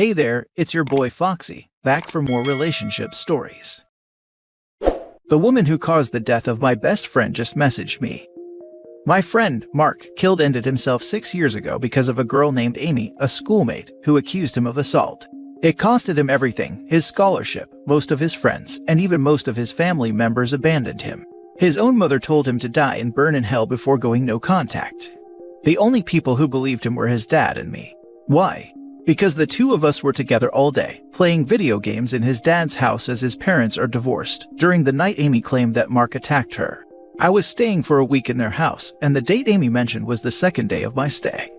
Hey there, it's your boy Foxy, back for more relationship stories. The woman who caused the death of my best friend just messaged me. My friend, Mark, ended himself 6 years ago because of a girl named Amy, a schoolmate, who accused him of assault. It costed him everything, his scholarship, most of his friends, and even most of his family members abandoned him. His own mother told him to die and burn in hell before going no contact. The only people who believed him were his dad and me. Why? Because the two of us were together all day, playing video games in his dad's house as his parents are divorced. During the night Amy claimed that Mark attacked her. I was staying for a week in their house, and the date Amy mentioned was the second day of my stay.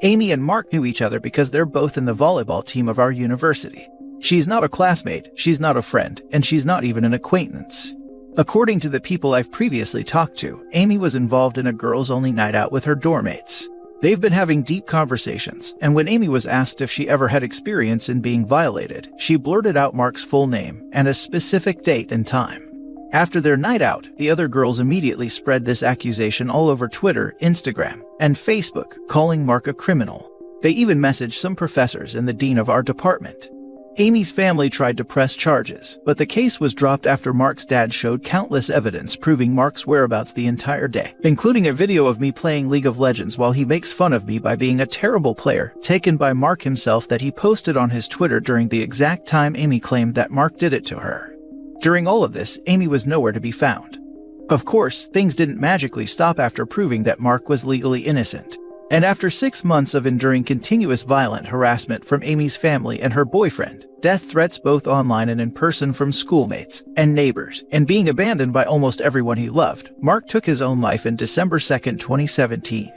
Amy and Mark knew each other because they're both in the volleyball team of our university. She's not a classmate, she's not a friend, and she's not even an acquaintance. According to the people I've previously talked to, Amy was involved in a girls-only night out with her dorm mates. They've been having deep conversations, and when Amy was asked if she ever had experience in being violated, she blurted out Mark's full name and a specific date and time. After their night out, the other girls immediately spread this accusation all over Twitter, Instagram, and Facebook, calling Mark a criminal. They even messaged some professors and the dean of our department. Amy's family tried to press charges, but the case was dropped after Mark's dad showed countless evidence proving Mark's whereabouts the entire day, including a video of me playing League of Legends while he makes fun of me by being a terrible player, taken by Mark himself that he posted on his Twitter during the exact time Amy claimed that Mark did it to her. During all of this, Amy was nowhere to be found. Of course, things didn't magically stop after proving that Mark was legally innocent. And after 6 months of enduring continuous violent harassment from Amy's family and her boyfriend, death threats both online and in person from schoolmates and neighbors, and being abandoned by almost everyone he loved, Mark took his own life in December 2, 2017.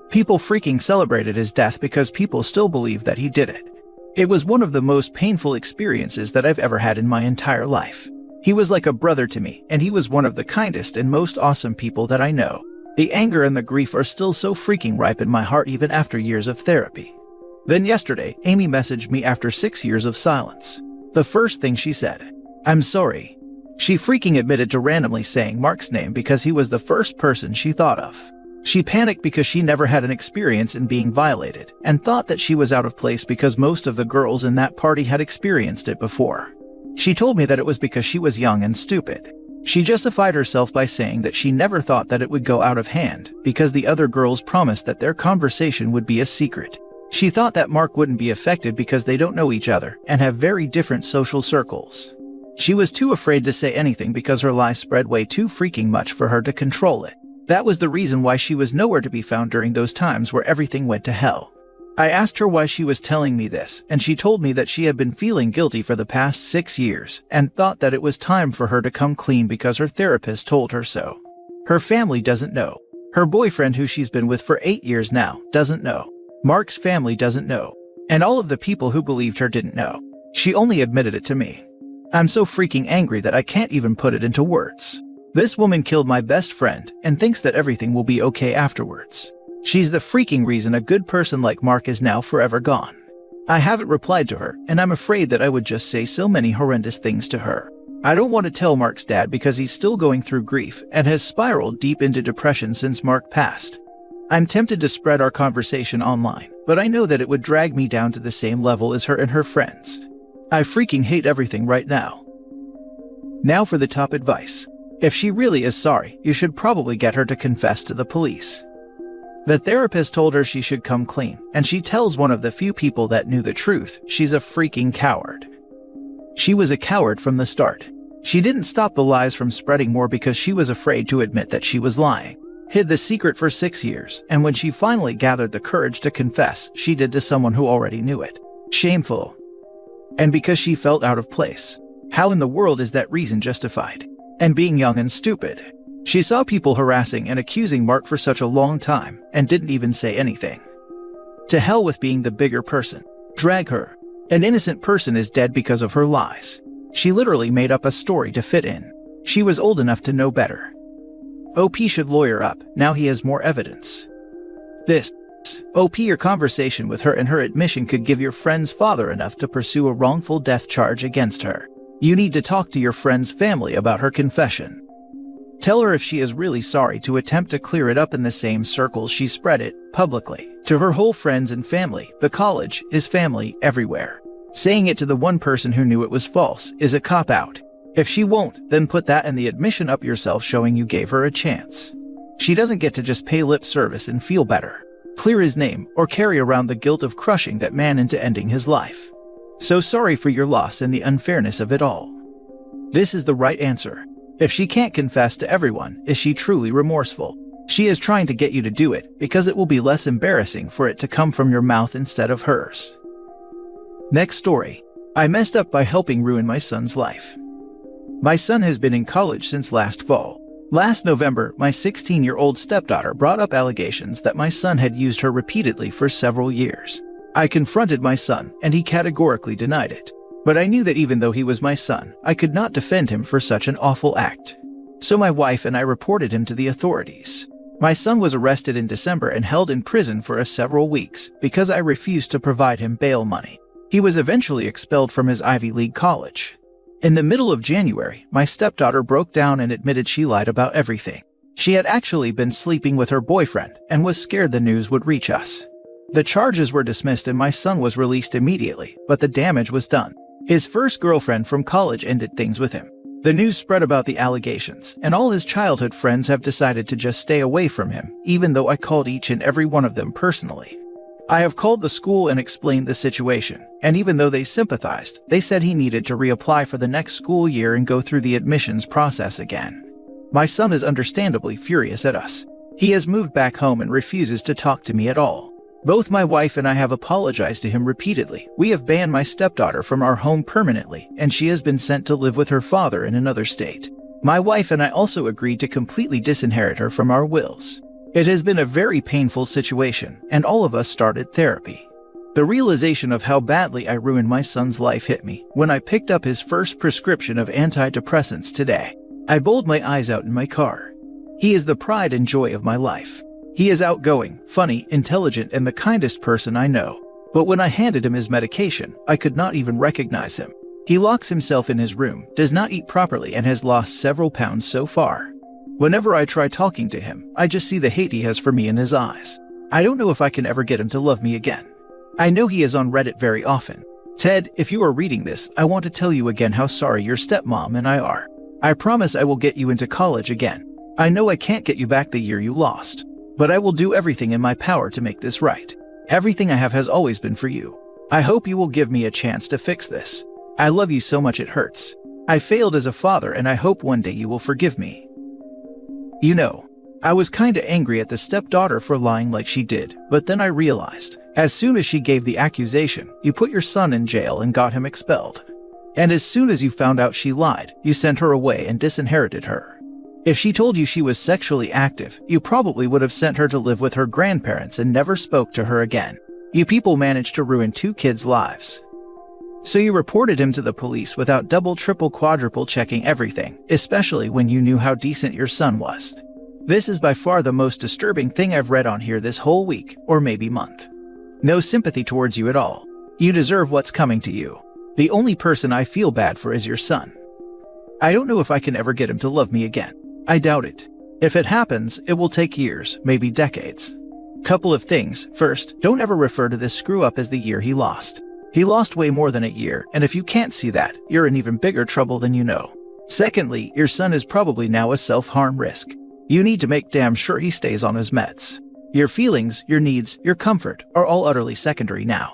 People freaking celebrated his death because people still believe that he did it. It was one of the most painful experiences that I've ever had in my entire life. He was like a brother to me, and he was one of the kindest and most awesome people that I know. The anger and the grief are still so freaking ripe in my heart even after years of therapy. Then yesterday, Amy messaged me after 6 years of silence. The first thing she said, "I'm sorry." She freaking admitted to randomly saying Mark's name because he was the first person she thought of. She panicked because she never had an experience in being violated, and thought that she was out of place because most of the girls in that party had experienced it before. She told me that it was because she was young and stupid. She justified herself by saying that she never thought that it would go out of hand because the other girls promised that their conversation would be a secret. She thought that Mark wouldn't be affected because they don't know each other and have very different social circles. She was too afraid to say anything because her lies spread way too freaking much for her to control it. That was the reason why she was nowhere to be found during those times where everything went to hell. I asked her why she was telling me this, and she told me that she had been feeling guilty for the past 6 years and thought that it was time for her to come clean because her therapist told her so. Her family doesn't know. Her boyfriend, who she's been with for 8 years now, doesn't know. Mark's family doesn't know. And all of the people who believed her didn't know. She only admitted it to me. I'm so freaking angry that I can't even put it into words. This woman killed my best friend and thinks that everything will be okay afterwards. She's the freaking reason a good person like Mark is now forever gone. I haven't replied to her, and I'm afraid that I would just say so many horrendous things to her. I don't want to tell Mark's dad because he's still going through grief and has spiraled deep into depression since Mark passed. I'm tempted to spread our conversation online, but I know that it would drag me down to the same level as her and her friends. I freaking hate everything right now. Now for the top advice. If she really is sorry, you should probably get her to confess to the police. The therapist told her she should come clean, and she tells one of the few people that knew the truth she's a freaking coward. She was a coward from the start. She didn't stop the lies from spreading more because she was afraid to admit that she was lying. Hid the secret for 6 years, and when she finally gathered the courage to confess, she did to someone who already knew it. Shameful. And because she felt out of place. How in the world is that reason justified? And being young and stupid. She saw people harassing and accusing Mark for such a long time and didn't even say anything. To hell with being the bigger person. Drag her. An innocent person is dead because of her lies. She literally made up a story to fit in. She was old enough to know better. OP should lawyer up, now he has more evidence. This. OP, your conversation with her and her admission could give your friend's father enough to pursue a wrongful death charge against her. You need to talk to your friend's family about her confession. Tell her if she is really sorry to attempt to clear it up in the same circles she spread it, publicly, to her whole friends and family, the college, his family, everywhere. Saying it to the one person who knew it was false is a cop-out. If she won't, then put that in the admission up yourself showing you gave her a chance. She doesn't get to just pay lip service and feel better, clear his name, or carry around the guilt of crushing that man into ending his life. So sorry for your loss and the unfairness of it all. This is the right answer. If she can't confess to everyone, is she truly remorseful? She is trying to get you to do it because it will be less embarrassing for it to come from your mouth instead of hers. Next story. I messed up by helping ruin my son's life. My son has been in college since last fall. Last November, my 16-year-old stepdaughter brought up allegations that my son had used her repeatedly for several years. I confronted my son, and he categorically denied it. But I knew that even though he was my son, I could not defend him for such an awful act. So my wife and I reported him to the authorities. My son was arrested in December and held in prison for several weeks because I refused to provide him bail money. He was eventually expelled from his Ivy League college. In the middle of January, my stepdaughter broke down and admitted she lied about everything. She had actually been sleeping with her boyfriend and was scared the news would reach us. The charges were dismissed and my son was released immediately, but the damage was done. His first girlfriend from college ended things with him. The news spread about the allegations, and all his childhood friends have decided to just stay away from him, even though I called each and every one of them personally. I have called the school and explained the situation, and even though they sympathized, they said he needed to reapply for the next school year and go through the admissions process again. My son is understandably furious at us. He has moved back home and refuses to talk to me at all. Both my wife and I have apologized to him repeatedly. We have banned my stepdaughter from our home permanently, and she has been sent to live with her father in another state. My wife and I also agreed to completely disinherit her from our wills. It has been a very painful situation, and all of us started therapy. The realization of how badly I ruined my son's life hit me when I picked up his first prescription of antidepressants today. I bawled my eyes out in my car. He is the pride and joy of my life. He is outgoing, funny, intelligent, and the kindest person I know. But when I handed him his medication, I could not even recognize him. He locks himself in his room, does not eat properly, and has lost several pounds so far. Whenever I try talking to him, I just see the hate he has for me in his eyes. I don't know if I can ever get him to love me again. I know he is on Reddit very often. Ted, if you are reading this, I want to tell you again how sorry your stepmom and I are. I promise I will get you into college again. I know I can't get you back the year you lost, but I will do everything in my power to make this right. Everything I have has always been for you. I hope you will give me a chance to fix this. I love you so much it hurts. I failed as a father and I hope one day you will forgive me. You know, I was kinda angry at the stepdaughter for lying like she did, but then I realized, as soon as she gave the accusation, you put your son in jail and got him expelled. And as soon as you found out she lied, you sent her away and disinherited her. If she told you she was sexually active, you probably would have sent her to live with her grandparents and never spoke to her again. You people managed to ruin 2 kids' lives. So you reported him to the police without double, triple, quadruple checking everything, especially when you knew how decent your son was. This is by far the most disturbing thing I've read on here this whole week, or maybe month. No sympathy towards you at all. You deserve what's coming to you. The only person I feel bad for is your son. I don't know if I can ever get him to love me again. I doubt it. If it happens, it will take years, maybe decades. Couple of things. First, don't ever refer to this screw-up as the year he lost. He lost way more than a year, and if you can't see that, you're in even bigger trouble than you know. Secondly, your son is probably now a self-harm risk. You need to make damn sure he stays on his meds. Your feelings, your needs, your comfort are all utterly secondary now.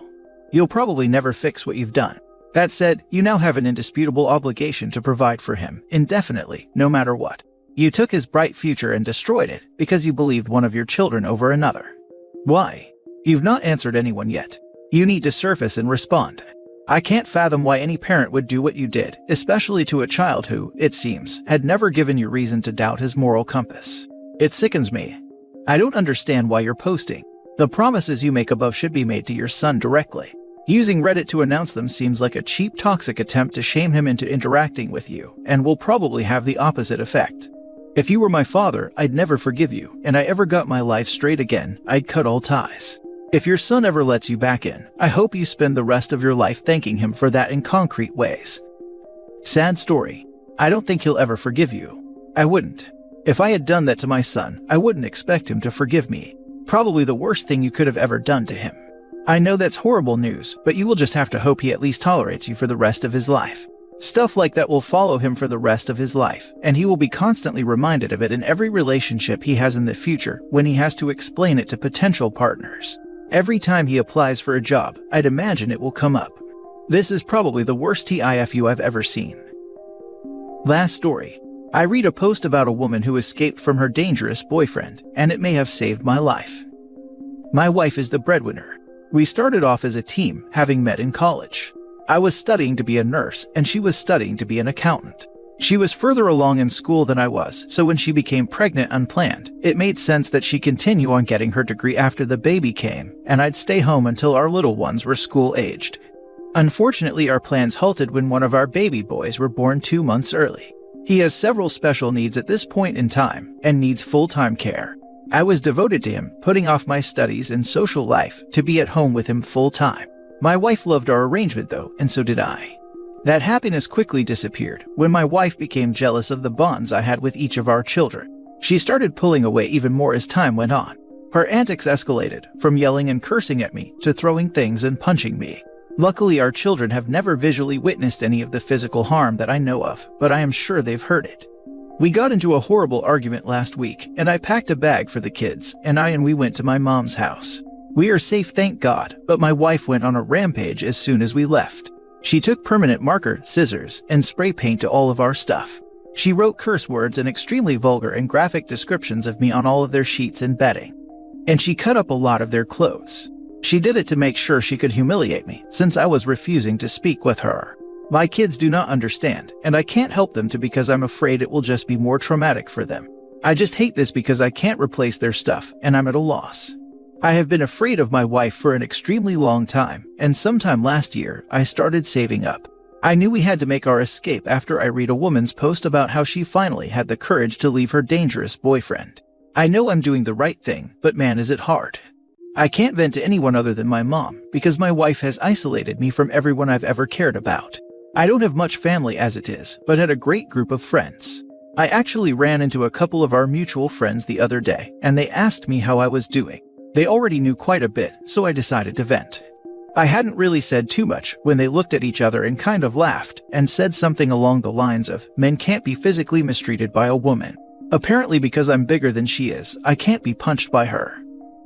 You'll probably never fix what you've done. That said, you now have an indisputable obligation to provide for him, indefinitely, no matter what. You took his bright future and destroyed it because you believed one of your children over another. Why? You've not answered anyone yet. You need to surface and respond. I can't fathom why any parent would do what you did, especially to a child who, it seems, had never given you reason to doubt his moral compass. It sickens me. I don't understand why you're posting. The promises you make above should be made to your son directly. Using Reddit to announce them seems like a cheap, toxic attempt to shame him into interacting with you, and will probably have the opposite effect. If you were my father, I'd never forgive you, and I ever got my life straight again, I'd cut all ties. If your son ever lets you back in, I hope you spend the rest of your life thanking him for that in concrete ways. Sad story. I don't think he'll ever forgive you. I wouldn't. If I had done that to my son, I wouldn't expect him to forgive me. Probably the worst thing you could have ever done to him. I know that's horrible news, but you will just have to hope he at least tolerates you for the rest of his life. Stuff like that will follow him for the rest of his life, and he will be constantly reminded of it in every relationship he has in the future when he has to explain it to potential partners. Every time he applies for a job, I'd imagine it will come up. This is probably the worst TIFU I've ever seen. Last story. I read a post about a woman who escaped from her dangerous boyfriend, and it may have saved my life. My wife is the breadwinner. We started off as a team, having met in college. I was studying to be a nurse, and she was studying to be an accountant. She was further along in school than I was, so when she became pregnant unplanned, it made sense that she continue on getting her degree after the baby came, and I'd stay home until our little ones were school-aged. Unfortunately, our plans halted when one of our baby boys were born 2 months early. He has several special needs at this point in time, and needs full-time care. I was devoted to him, putting off my studies and social life to be at home with him full-time. My wife loved our arrangement though, and so did I. That happiness quickly disappeared when my wife became jealous of the bonds I had with each of our children. She started pulling away even more as time went on. Her antics escalated, from yelling and cursing at me to throwing things and punching me. Luckily, our children have never visually witnessed any of the physical harm that I know of, but I am sure they've heard it. We got into a horrible argument last week, and I packed a bag for the kids, and we went to my mom's house. We are safe, thank God, but my wife went on a rampage as soon as we left. She took permanent marker, scissors, and spray paint to all of our stuff. She wrote curse words and extremely vulgar and graphic descriptions of me on all of their sheets and bedding. And she cut up a lot of their clothes. She did it to make sure she could humiliate me, since I was refusing to speak with her. My kids do not understand, and I can't help them to because I'm afraid it will just be more traumatic for them. I just hate this because I can't replace their stuff, and I'm at a loss. I have been afraid of my wife for an extremely long time, and sometime last year, I started saving up. I knew we had to make our escape after I read a woman's post about how she finally had the courage to leave her dangerous boyfriend. I know I'm doing the right thing, but man is it hard. I can't vent to anyone other than my mom, because my wife has isolated me from everyone I've ever cared about. I don't have much family as it is, but had a great group of friends. I actually ran into a couple of our mutual friends the other day, and they asked me how I was doing. They already knew quite a bit, so I decided to vent. I hadn't really said too much when they looked at each other and kind of laughed and said something along the lines of, "Men can't be physically mistreated by a woman. Apparently because I'm bigger than she is, I can't be punched by her."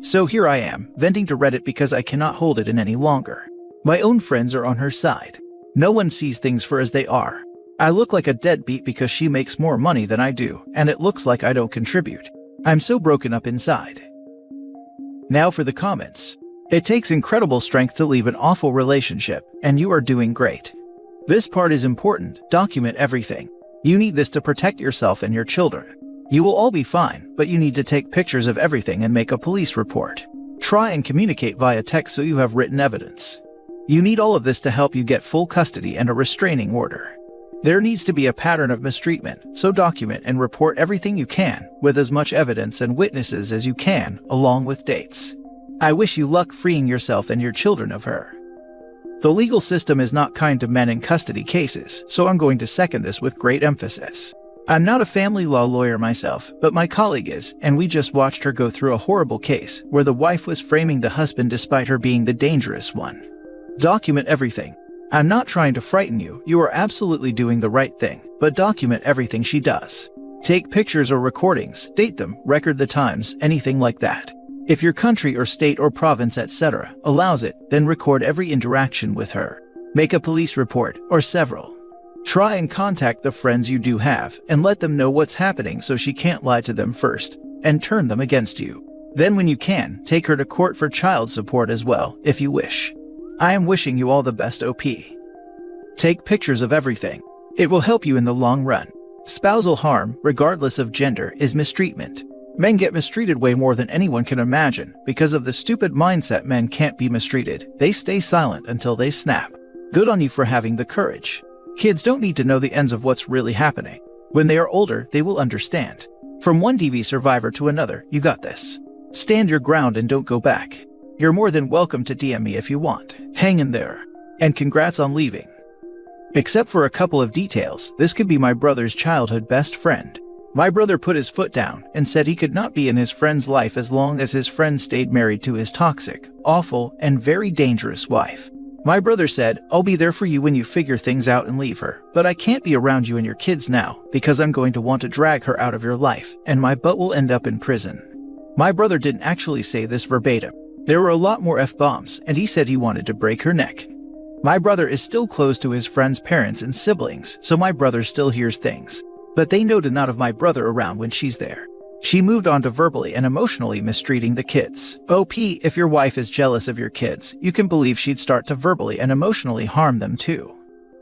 So here I am, venting to Reddit because I cannot hold it in any longer. My own friends are on her side. No one sees things for as they are. I look like a deadbeat because she makes more money than I do, and it looks like I don't contribute. I'm so broken up inside. Now for the comments. It takes incredible strength to leave an awful relationship, and you are doing great. This part is important. Document everything. You need this to protect yourself and your children. You will all be fine, but you need to take pictures of everything and make a police report. Try and communicate via text so you have written evidence. You need all of this to help you get full custody and a restraining order. There needs to be a pattern of mistreatment, so document and report everything you can, with as much evidence and witnesses as you can, along with dates. I wish you luck freeing yourself and your children of her. The legal system is not kind to men in custody cases, so I'm going to second this with great emphasis. I'm not a family law lawyer myself, but my colleague is, and we just watched her go through a horrible case where the wife was framing the husband despite her being the dangerous one. Document everything. I'm not trying to frighten you, you are absolutely doing the right thing, but document everything she does. Take pictures or recordings, date them, record the times, anything like that. If your country or state or province etc. allows it, then record every interaction with her. Make a police report, or several. Try and contact the friends you do have, and let them know what's happening so she can't lie to them first, and turn them against you. Then when you can, take her to court for child support as well, if you wish. I am wishing you all the best, OP. Take pictures of everything. It will help you in the long run. Spousal harm, regardless of gender, is mistreatment. Men get mistreated way more than anyone can imagine. Because of the stupid mindset men can't be mistreated, they stay silent until they snap. Good on you for having the courage. Kids don't need to know the ends of what's really happening. When they are older, they will understand. From one DV survivor to another, you got this. Stand your ground and don't go back. You're more than welcome to DM me if you want. Hang in there. And congrats on leaving. Except for a couple of details, this could be my brother's childhood best friend. My brother put his foot down and said he could not be in his friend's life as long as his friend stayed married to his toxic, awful, and very dangerous wife. My brother said, "I'll be there for you when you figure things out and leave her, but I can't be around you and your kids now because I'm going to want to drag her out of your life and my butt will end up in prison." My brother didn't actually say this verbatim. There were a lot more F-bombs, and he said he wanted to break her neck. My brother is still close to his friend's parents and siblings, so my brother still hears things. But they know to not have my brother around when she's there. She moved on to verbally and emotionally mistreating the kids. OP, if your wife is jealous of your kids, you can believe she'd start to verbally and emotionally harm them too.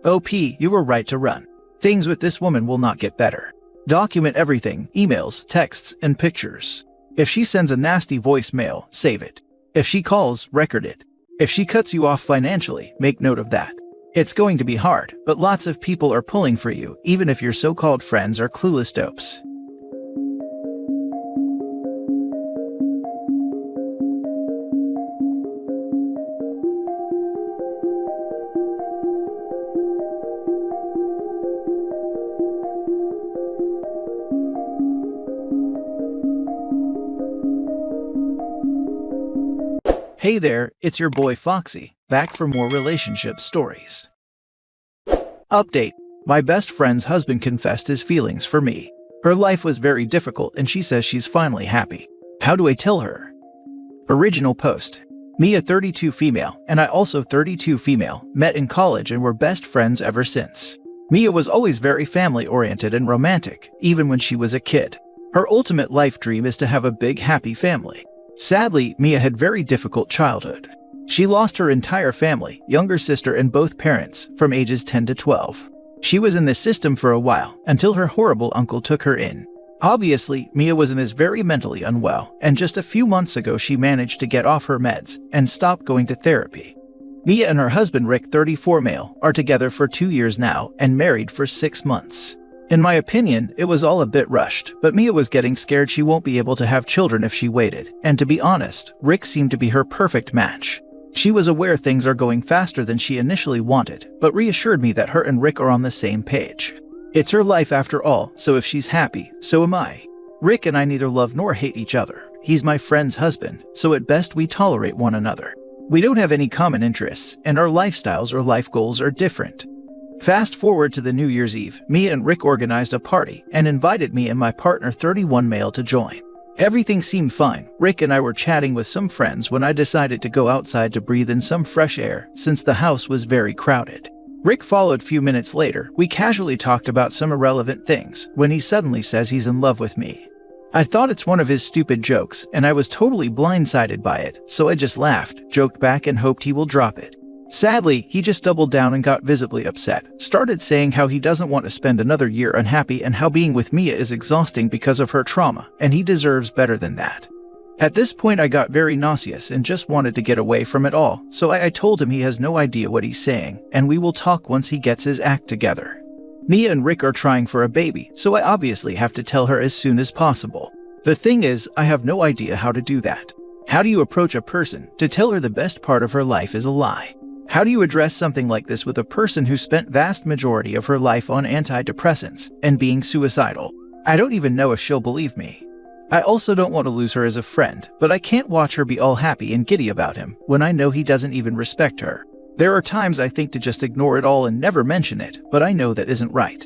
OP, you were right to run. Things with this woman will not get better. Document everything, emails, texts, and pictures. If she sends a nasty voicemail, save it. If she calls, record it. If she cuts you off financially, make note of that. It's going to be hard, but lots of people are pulling for you, even if your so-called friends are clueless dopes. Hey there, it's your boy Foxy, back for more relationship stories. Update. My best friend's husband confessed his feelings for me. Her life was very difficult and she says she's finally happy. How do I tell her? Original post. Mia 32 female, and I also 32 female, met in college and were best friends ever since. Mia was always very family-oriented and romantic, even when she was a kid. Her ultimate life dream is to have a big happy family. Sadly, Mia had very difficult childhood. She lost her entire family, younger sister and both parents, from ages 10 to 12. She was in the system for a while, until her horrible uncle took her in. Obviously, Mia was very mentally unwell, and just a few months ago she managed to get off her meds and stop going to therapy. Mia and her husband Rick, 34 male, are together for 2 years now and married for 6 months. In my opinion, it was all a bit rushed, but Mia was getting scared she won't be able to have children if she waited, and to be honest, Rick seemed to be her perfect match. She was aware things are going faster than she initially wanted, but reassured me that her and Rick are on the same page. It's her life after all, so if she's happy, so am I. Rick and I neither love nor hate each other. He's my friend's husband, so at best we tolerate one another. We don't have any common interests, and our lifestyles or life goals are different. Fast forward to the New Year's Eve, Mia and Rick organized a party and invited me and my partner 31 male to join. Everything seemed fine. Rick and I were chatting with some friends when I decided to go outside to breathe in some fresh air since the house was very crowded. Rick followed few minutes later. We casually talked about some irrelevant things when he suddenly says he's in love with me. I thought it's one of his stupid jokes and I was totally blindsided by it, so I just laughed, joked back and hoped he will drop it. Sadly, he just doubled down and got visibly upset, started saying how he doesn't want to spend another year unhappy and how being with Mia is exhausting because of her trauma, and he deserves better than that. At this point I got very nauseous and just wanted to get away from it all, so I told him he has no idea what he's saying, and we will talk once he gets his act together. Mia and Rick are trying for a baby, so I obviously have to tell her as soon as possible. The thing is, I have no idea how to do that. How do you approach a person to tell her the best part of her life is a lie? How do you address something like this with a person who spent vast majority of her life on antidepressants and being suicidal? I don't even know if she'll believe me. I also don't want to lose her as a friend, but I can't watch her be all happy and giddy about him when I know he doesn't even respect her. There are times I think to just ignore it all and never mention it, but I know that isn't right.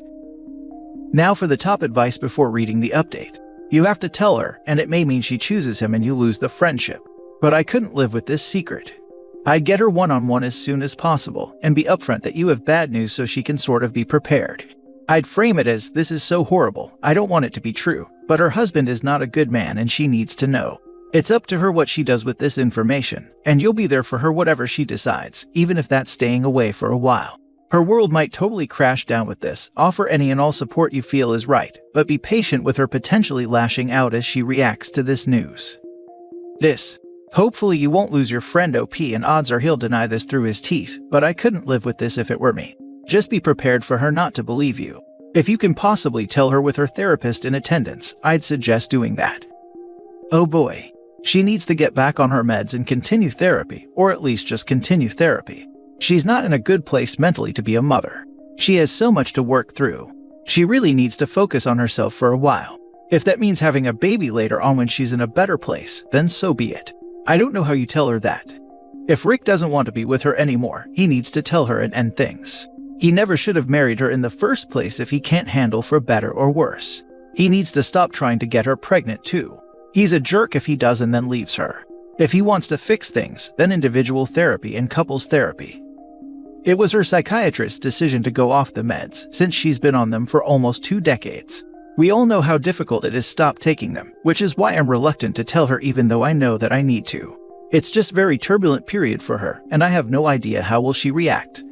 Now for the top advice before reading the update. You have to tell her, and it may mean she chooses him and you lose the friendship. But I couldn't live with this secret. I'd get her one-on-one as soon as possible and be upfront that you have bad news so she can sort of be prepared. I'd frame it as, this is so horrible, I don't want it to be true, but her husband is not a good man and she needs to know. It's up to her what she does with this information, and you'll be there for her whatever she decides, even if that's staying away for a while. Her world might totally crash down with this. Offer any and all support you feel is right, but be patient with her potentially lashing out as she reacts to this news. Hopefully you won't lose your friend OP, and odds are he'll deny this through his teeth, but I couldn't live with this if it were me. Just be prepared for her not to believe you. If you can possibly tell her with her therapist in attendance, I'd suggest doing that. Oh boy. She needs to get back on her meds and continue therapy, or at least just continue therapy. She's not in a good place mentally to be a mother. She has so much to work through. She really needs to focus on herself for a while. If that means having a baby later on when she's in a better place, then so be it. I don't know how you tell her that. If Rick doesn't want to be with her anymore, he needs to tell her and end things. He never should have married her in the first place if he can't handle for better or worse. He needs to stop trying to get her pregnant too. He's a jerk if he does and then leaves her. If he wants to fix things, then individual therapy and couples therapy. It was her psychiatrist's decision to go off the meds, since she's been on them for almost 2 decades. We all know how difficult it is to stop taking them, which is why I'm reluctant to tell her even though I know that I need to. It's just very turbulent period for her, and I have no idea how will she react.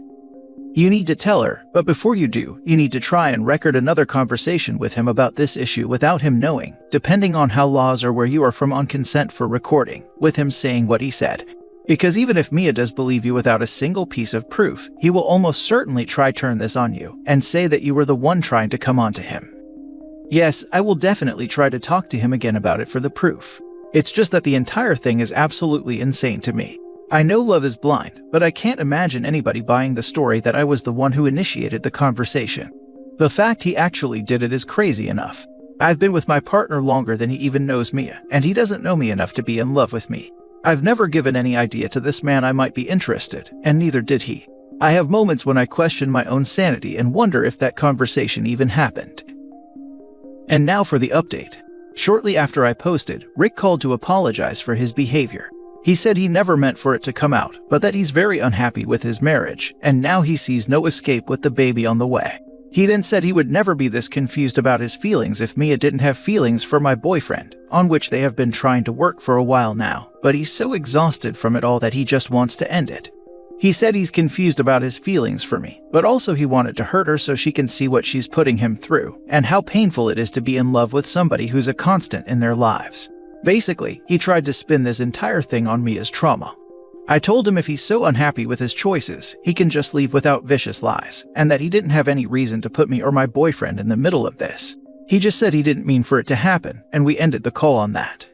You need to tell her, but before you do, you need to try and record another conversation with him about this issue without him knowing, depending on how laws or where you are from on consent for recording, with him saying what he said. Because even if Mia does believe you without a single piece of proof, he will almost certainly try turn this on you, and say that you were the one trying to come on to him. Yes, I will definitely try to talk to him again about it for the proof. It's just that the entire thing is absolutely insane to me. I know love is blind, but I can't imagine anybody buying the story that I was the one who initiated the conversation. The fact he actually did it is crazy enough. I've been with my partner longer than he even knows Mia, and he doesn't know me enough to be in love with me. I've never given any idea to this man I might be interested, and neither did he. I have moments when I question my own sanity and wonder if that conversation even happened. And now for the update. Shortly after I posted, Rick called to apologize for his behavior. He said he never meant for it to come out, but that he's very unhappy with his marriage, and now he sees no escape with the baby on the way. He then said he would never be this confused about his feelings if Mia didn't have feelings for my boyfriend, on which they have been trying to work for a while now, but he's so exhausted from it all that he just wants to end it. He said he's confused about his feelings for me, but also he wanted to hurt her so she can see what she's putting him through, and how painful it is to be in love with somebody who's a constant in their lives. Basically, he tried to spin this entire thing on Mia's trauma. I told him if he's so unhappy with his choices, he can just leave without vicious lies, and that he didn't have any reason to put me or my boyfriend in the middle of this. He just said he didn't mean for it to happen, and we ended the call on that.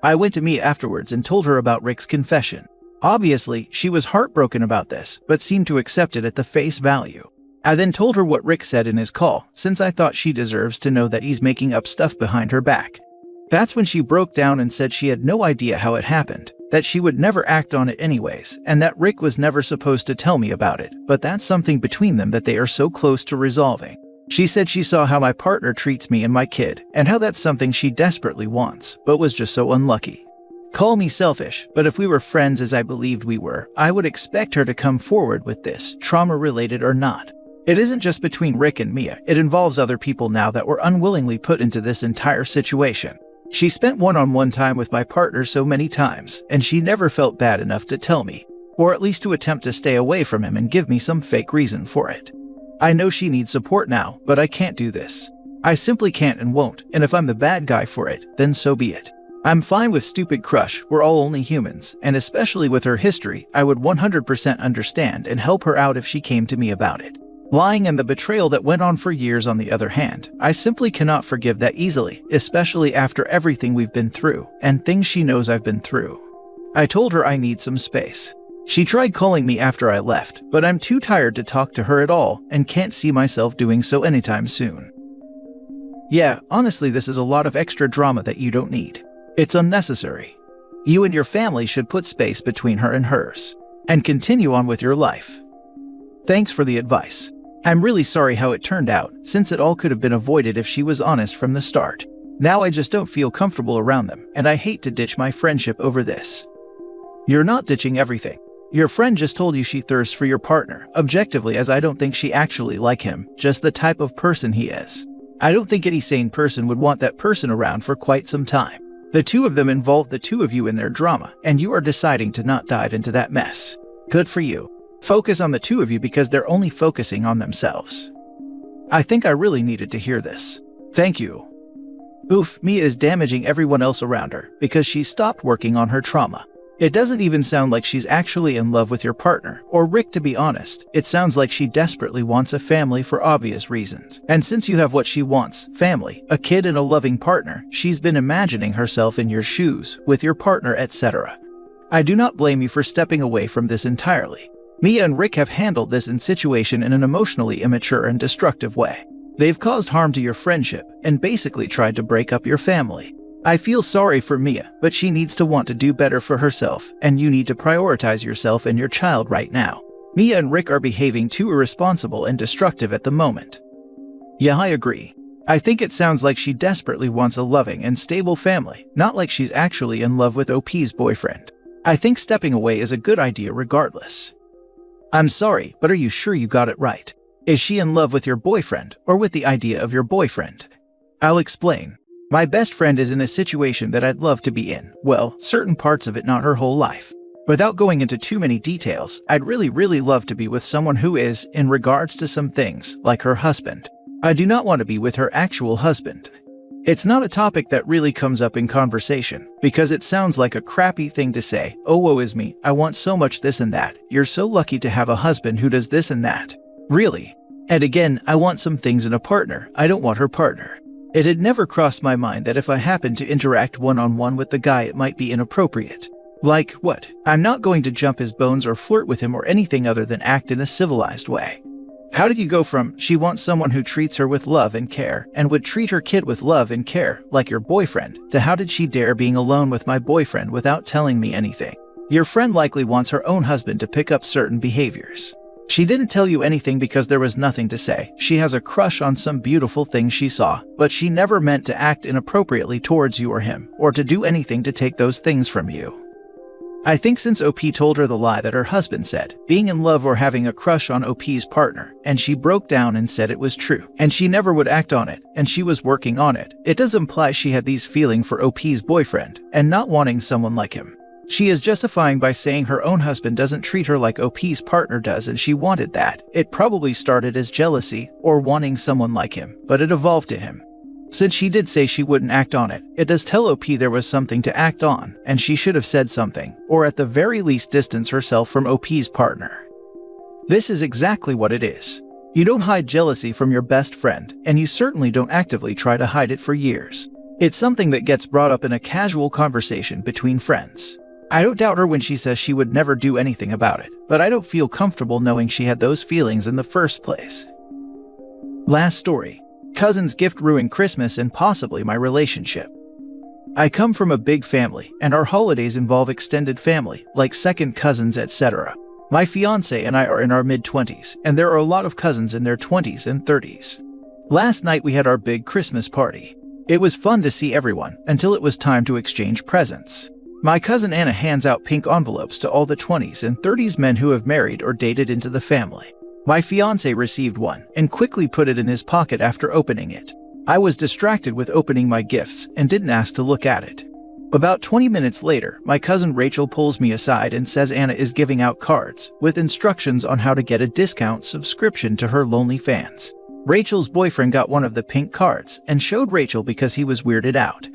I went to Mia afterwards and told her about Rick's confession. Obviously, she was heartbroken about this, but seemed to accept it at the face value. I then told her what Rick said in his call, since I thought she deserves to know that he's making up stuff behind her back. That's when she broke down and said she had no idea how it happened, that she would never act on it anyways, and that Rick was never supposed to tell me about it, but that's something between them that they are so close to resolving. She said she saw how my partner treats me and my kid, and how that's something she desperately wants, but was just so unlucky. Call me selfish, but if we were friends as I believed we were, I would expect her to come forward with this, trauma-related or not. It isn't just between Rick and Mia, it involves other people now that were unwillingly put into this entire situation. She spent one-on-one time with my partner so many times, and she never felt bad enough to tell me, or at least to attempt to stay away from him and give me some fake reason for it. I know she needs support now, but I can't do this. I simply can't and won't, and if I'm the bad guy for it, then so be it. I'm fine with stupid crush, we're all only humans, and especially with her history, I would 100% understand and help her out if she came to me about it. Lying and the betrayal that went on for years on the other hand, I simply cannot forgive that easily, especially after everything we've been through, and things she knows I've been through. I told her I need some space. She tried calling me after I left, but I'm too tired to talk to her at all, and can't see myself doing so anytime soon. Yeah, honestly this is a lot of extra drama that you don't need. It's unnecessary. You and your family should put space between her and hers, and continue on with your life. Thanks for the advice. I'm really sorry how it turned out, since it all could have been avoided if she was honest from the start. Now I just don't feel comfortable around them, and I hate to ditch my friendship over this. You're not ditching everything. Your friend just told you she thirsts for your partner, objectively, as I don't think she actually like him, just the type of person he is. I don't think any sane person would want that person around for quite some time. The two of them involved the two of you in their drama, and you are deciding to not dive into that mess. Good for you. Focus on the two of you because they're only focusing on themselves. I think I really needed to hear this. Thank you. Oof, Mia is damaging everyone else around her because she stopped working on her trauma. It doesn't even sound like she's actually in love with your partner, or Rick to be honest. It sounds like she desperately wants a family for obvious reasons. And since you have what she wants, family, a kid and a loving partner, she's been imagining herself in your shoes, with your partner, etc. I do not blame you for stepping away from this entirely. Mia and Rick have handled this situation in an emotionally immature and destructive way. They've caused harm to your friendship and basically tried to break up your family. I feel sorry for Mia, but she needs to want to do better for herself, and you need to prioritize yourself and your child right now. Mia and Rick are behaving too irresponsible and destructive at the moment. Yeah, I agree. I think it sounds like she desperately wants a loving and stable family, not like she's actually in love with OP's boyfriend. I think stepping away is a good idea regardless. I'm sorry, but are you sure you got it right? Is she in love with your boyfriend or with the idea of your boyfriend? I'll explain. My best friend is in a situation that I'd love to be in. Well, certain parts of it, not her whole life. Without going into too many details, I'd really love to be with someone who is, in regards to some things, like her husband. I do not want to be with her actual husband. It's not a topic that really comes up in conversation, because it sounds like a crappy thing to say. Oh, woe is me, I want so much this and that. You're so lucky to have a husband who does this and that. Really? And again, I want some things in a partner. I don't want her partner. It had never crossed my mind that if I happened to interact one-on-one with the guy, it might be inappropriate. Like what? I'm not going to jump his bones or flirt with him or anything other than act in a civilized way. How did you go from, she wants someone who treats her with love and care, and would treat her kid with love and care, like your boyfriend, to how did she dare being alone with my boyfriend without telling me anything? Your friend likely wants her own husband to pick up certain behaviors. She didn't tell you anything because there was nothing to say. She has a crush on some beautiful thing she saw, but she never meant to act inappropriately towards you or him, or to do anything to take those things from you. I think since OP told her the lie that her husband said, being in love or having a crush on OP's partner, and she broke down and said it was true, and she never would act on it, and she was working on it, it does imply she had these feelings for OP's boyfriend, and not wanting someone like him. She is justifying by saying her own husband doesn't treat her like OP's partner does and she wanted that. It probably started as jealousy or wanting someone like him, but it evolved to him. Since she did say she wouldn't act on it, it does tell OP there was something to act on, and she should have said something, or at the very least distance herself from OP's partner. This is exactly what it is. You don't hide jealousy from your best friend, and you certainly don't actively try to hide it for years. It's something that gets brought up in a casual conversation between friends. I don't doubt her when she says she would never do anything about it, but I don't feel comfortable knowing she had those feelings in the first place. Last story. Cousin's gift ruined Christmas and possibly my relationship. I come from a big family, and our holidays involve extended family, like second cousins, etc. My fiancé and I are in our mid-20s, and there are a lot of cousins in their 20s and 30s. Last night we had our big Christmas party. It was fun to see everyone, until it was time to exchange presents. My cousin Anna hands out pink envelopes to all the 20s and 30s men who have married or dated into the family. My fiancé received one and quickly put it in his pocket after opening it. I was distracted with opening my gifts and didn't ask to look at it. About 20 minutes later, my cousin Rachel pulls me aside and says Anna is giving out cards with instructions on how to get a discount subscription to her Lonely Fans. Rachel's boyfriend got one of the pink cards and showed Rachel because he was weirded out.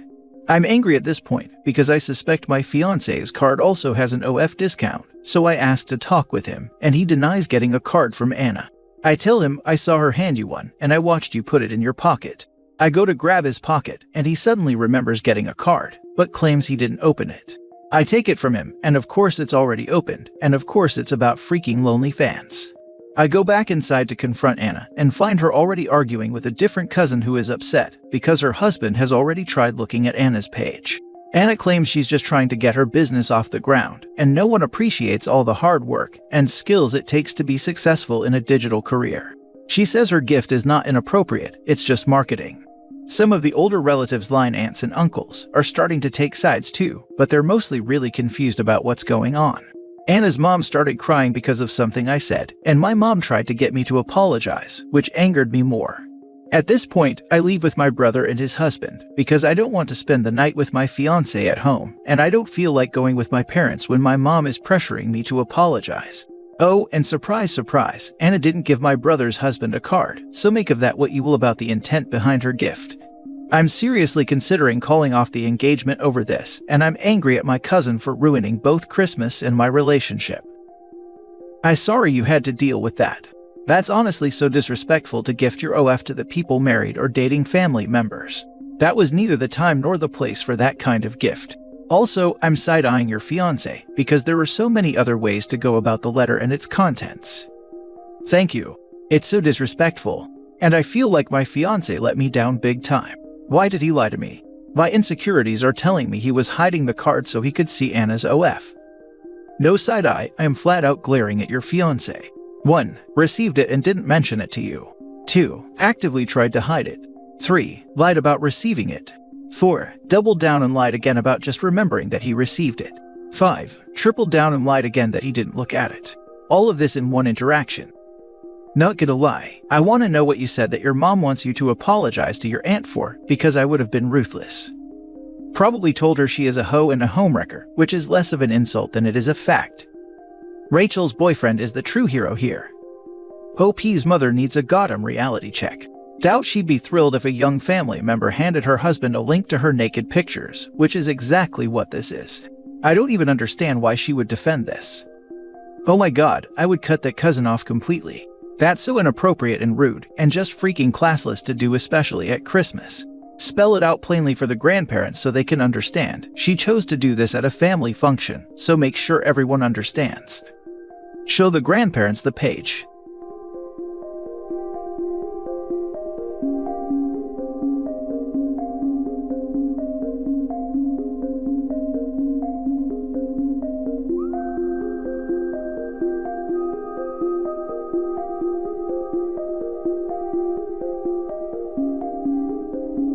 I'm angry at this point because I suspect my fiancé's card also has an OF discount, so I ask to talk with him, and he denies getting a card from Anna. I tell him I saw her hand you one, and I watched you put it in your pocket. I go to grab his pocket, and he suddenly remembers getting a card, but claims he didn't open it. I take it from him, and of course it's already opened, and of course it's about freaking Lonely Fans. I go back inside to confront Anna and find her already arguing with a different cousin who is upset because her husband has already tried looking at Anna's page. Anna claims she's just trying to get her business off the ground, and no one appreciates all the hard work and skills it takes to be successful in a digital career. She says her gift is not inappropriate, it's just marketing. Some of the older relatives, line aunts and uncles, are starting to take sides too, but they're mostly really confused about what's going on. Anna's mom started crying because of something I said, and my mom tried to get me to apologize, which angered me more. At this point, I leave with my brother and his husband, because I don't want to spend the night with my fiancé at home, and I don't feel like going with my parents when my mom is pressuring me to apologize. Oh, and surprise, surprise, Anna didn't give my brother's husband a card, so make of that what you will about the intent behind her gift. I'm seriously considering calling off the engagement over this, and I'm angry at my cousin for ruining both Christmas and my relationship. I'm sorry you had to deal with that. That's honestly so disrespectful to gift your OF to the people married or dating family members. That was neither the time nor the place for that kind of gift. Also, I'm side-eyeing your fiancé because there were so many other ways to go about the letter and its contents. Thank you. It's so disrespectful. And I feel like my fiancé let me down big time. Why did he lie to me? My insecurities are telling me he was hiding the card so he could see Anna's OF. No side eye, I am flat out glaring at your fiancé. 1. Received it and didn't mention it to you. 2. Actively tried to hide it. 3. Lied about receiving it. 4. Doubled down and lied again about just remembering that he received it. 5. Tripled down and lied again that he didn't look at it. All of this in one interaction. Not gonna lie, I want to know what you said that your mom wants you to apologize to your aunt for, because I would have been ruthless. Probably told her she is a hoe and a homewrecker, which is less of an insult than it is a fact. Rachel's boyfriend is the true hero here. OP's mother needs a goddamn reality check. Doubt she'd be thrilled if a young family member handed her husband a link to her naked pictures, which is exactly what this is. I don't even understand why she would defend this. Oh my god, I would cut that cousin off completely. That's so inappropriate and rude, and just freaking classless to do, especially at Christmas. Spell it out plainly for the grandparents so they can understand. She chose to do this at a family function, so make sure everyone understands. Show the grandparents the page.